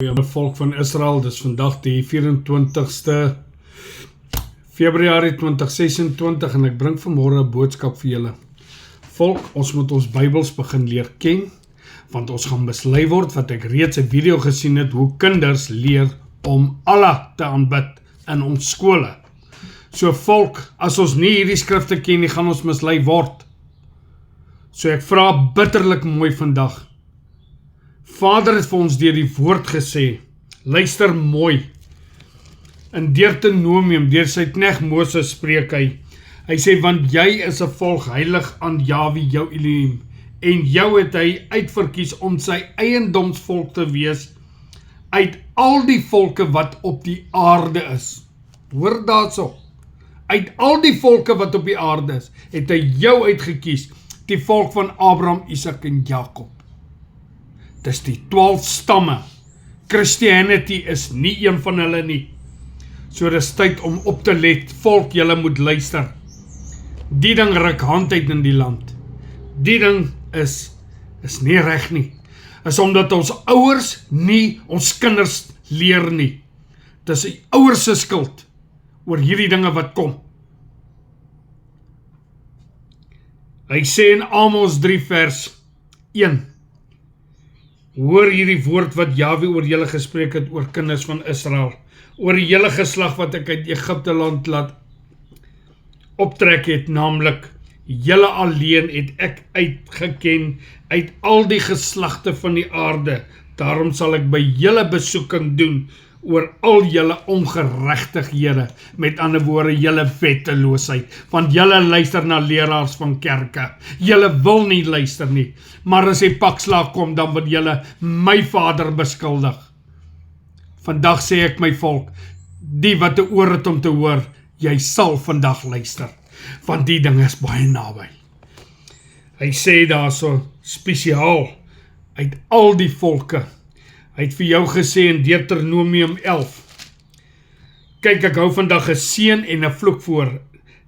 Volk van Israel, dis vandag die 24ste Februarie 2026 en ek bring vanmôre 'n boodskap vir julle. Volk, ons moet ons Bybels begin leer ken, want ons gaan mislei word, wat ek reeds 'n video gesien het, hoe kinders leer om Allah te aanbid in ons skole. So volk, as ons nie hierdie skrifte ken nie, gaan ons mislei word. So ek vra bitterlik mooi vandag. Vader het vir ons deur die woord gesê, luister mooi. In Deuteronomium, deur sy knegt Moses spreek hy sê, want jy is 'n volk heilig aan Jahwe jou Elohim, en jou het hy uitverkies om sy eiendomsvolk te wees, uit al die volke wat op die aarde is. Hoor daarso, uit al die volke wat op die aarde is, het hy jou uitgekies, die volk van Abraham, Isak en Jakob. Dis die 12 stamme. Christianity is nie een van hulle nie. So dis tyd om op te let. Volk, julle moet luister. Die ding ruk hand uit in die land. Die ding is nie reg nie. Is omdat ons ouers nie ons kinders leer nie. Dis die ouers se skuld oor hierdie dinge wat kom. Hy sê in Amos 3 vers 1. Hoor hierdie woord wat Jahwe oor julle gespreek het, oor kinders van Israel, oor die hele geslag wat ek uit Egipte land laat optrek het, naamlik, julle alleen het ek uitgeken uit al die geslagte van die aarde, daarom sal ek by julle besoeking doen, oor al julle ongeregtighede, met ander woorde, julle wetteloosheid, want julle luister na leraars van kerke, julle wil nie luister nie, maar as die pakslag kom, dan wil julle my Vader beskuldig. Vandag sê ek my volk, die wat 'n oor het om te hoor, jy sal vandag luister, want die ding is baie naby. Hy sê daar so spesiaal, uit al die volke, hy het vir jou gesê in Deuteronomium 11, kyk, ek hou vandag 'n seën en 'n vloek voor.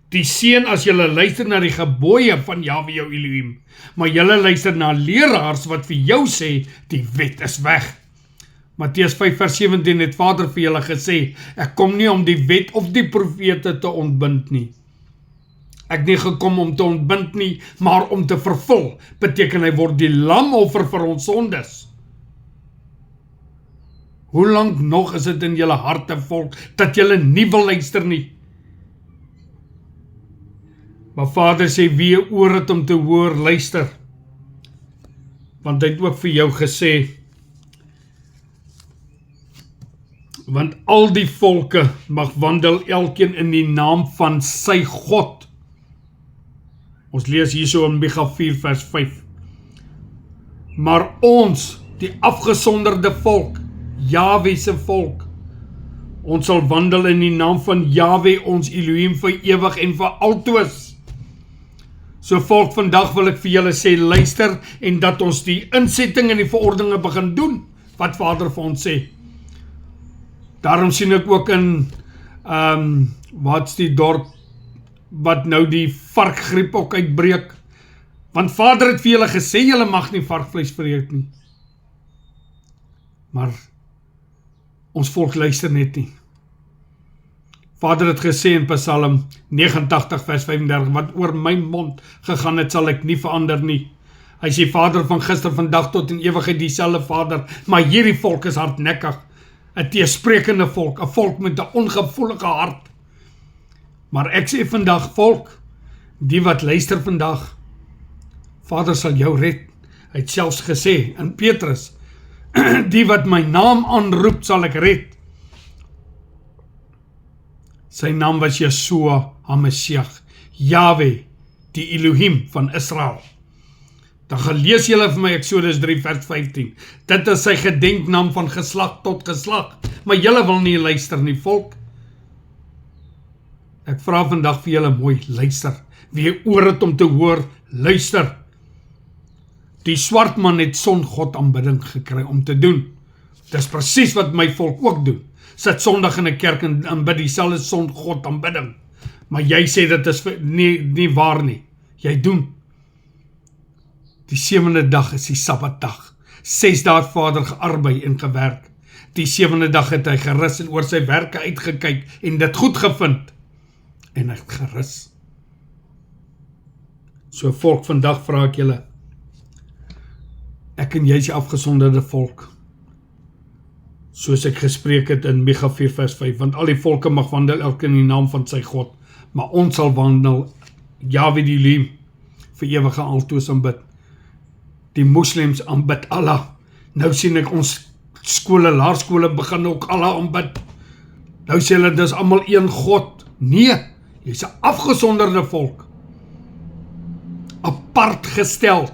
Die seën as julle luister na die gebooie van Jahwe jou Elohim, maar julle luister na leraars wat vir jou sê, die wet is weg. Matteus 5 vers 17 het Vader vir julle gesê, ek kom nie om die wet of die profete te ontbind nie. Ek nie gekom om te ontbind nie, maar om te vervul, beteken hy word die lamoffer vir ons sondes. Hoe lank nog is dit in julle harte, volk, dat julle nie wil luister nie? Maar Vader sê, wie 'n oor het om te hoor, luister. Want hy het ook vir jou gesê, want al die volke mag wandel elkeen in die naam van sy God. Ons lees hierso in Micha 4 vers 5. Maar ons, die afgesonderde volk, Jahwe se volk, ons sal wandel in die naam van Jahwe ons Elohim vir ewig en vir altwis. So volk, vandag wil ek vir julle sê, luister, en dat ons die insetting en die verordeninge begin doen, wat Vader vir ons sê. Daarom sien ek ook in, wat's die dorp, wat nou die varkgriep ook uitbreek, want Vader het vir julle gesê, julle mag nie varkvleis vreet nie. Maar ons volk luister net nie. Vader het gesê in Psalm 89 vers 35, wat oor my mond gegaan het, sal ek nie verander nie. Hy sê, Vader van gister, vandag tot in ewigheid dieselfde Vader, maar hierdie volk is hardnekkig, 'n teesprekende volk, 'n volk met 'n ongevoelige hart. Maar ek sê vandag, volk, die wat luister vandag, Vader sal jou red. Hy het selfs gesê in Petrus, die wat my naam aanroep, sal ek red. Sy naam was Yeshua HaMashiach, Jahwe, die Elohim van Israel. Dan gaan lees julle vir my Exodus 3 vers 15. Dit is sy gedenknaam van geslag tot geslag. Maar julle wil nie luister nie, volk. Ek vra vandag vir julle mooi, luister. Wie oor het om te hoor, luister. Die swart man het songod aanbidding gekry om te doen. Dis presies wat my volk ook doen. Sit Sondag in 'n kerk en aanbid dieselfde songod aanbidding. Maar jy sê dit is nie waar nie. Jy doen. Die 7de dag is die Sabbatdag. 6 dae het Vader gearbei en gewerk. Die 7de dag het hy gerus en oor sy werke uitgekyk en dit goed gevind. En hy het gerus. So volk, vandag vra ek julle, ek en jy is die afgesonderde volk, soos ek gespreek het in Micha 4 vers 5, want al die volke mag wandel elk in die naam van sy God, maar ons sal wandel, Yahweh die Elohim, vir ewige altoos aanbid. Die moslems aanbid Allah. Nou sien ek ons skole, laerskole begin ook Allah aanbid. Nou sê hulle, dis almal een God. Nee, jy's 'n afgesonderde volk. Apart gestel.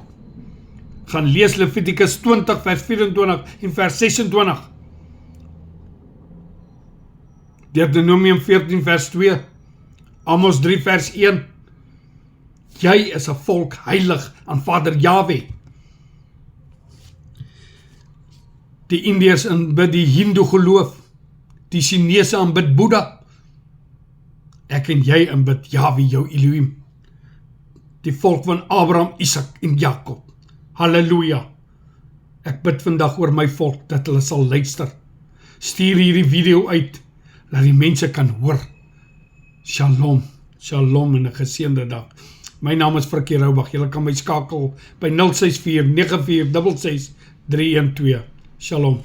Gaan lees Levitikus 20 vers 24 en vers 26. Deuteronomium 14 vers 2. Amos 3 vers 1. Jy is 'n volk heilig aan Vader Yahweh. Die Indiërs aanbid die Hindu geloof. Die Chinese aanbid Boeddha. Ek en jy aanbid Yahweh jou Elohim. Die volk van Abraham, Isak en Jakob. Halleluja. Ek bid vandag oor my volk, dat hulle sal luister. Stuur hierdie video uit, dat die mense kan hoor. Shalom, shalom en 'n geseënde dag. My naam is Frikkie Roubach, julle kan my skakel by 064 94 66 312. Shalom.